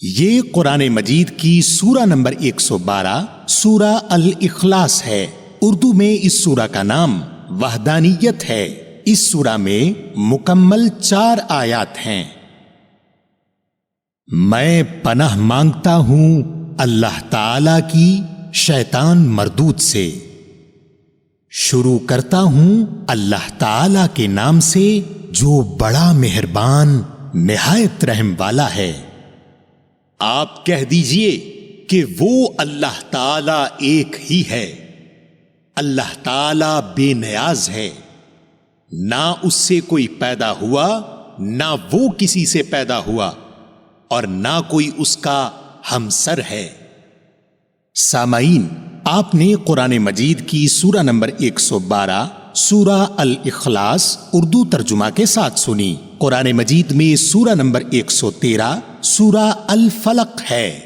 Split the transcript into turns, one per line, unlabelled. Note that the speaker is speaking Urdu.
یہ قرآن مجید کی سورہ نمبر 112 سورہ الاخلاص ہے۔ اردو میں اس سورہ کا نام وحدانیت ہے۔ اس سورہ میں مکمل 4 آیات ہیں۔ میں پناہ مانگتا ہوں اللہ تعالی کی شیطان مردود سے۔ شروع کرتا ہوں اللہ تعالی کے نام سے جو بڑا مہربان نہایت رحم والا ہے۔ آپ کہہ دیجئے کہ وہ اللہ تعالی ایک ہی ہے۔ اللہ تعالی بے نیاز ہے، نہ اس سے کوئی پیدا ہوا نہ وہ کسی سے پیدا ہوا، اور نہ کوئی اس کا ہمسر ہے۔ سامعین، آپ نے قرآن مجید کی سورہ نمبر 112 سورہ الاخلاص اردو ترجمہ کے ساتھ سنی۔ قرآن مجید میں سورہ نمبر 113 سورہ الفلق ہے۔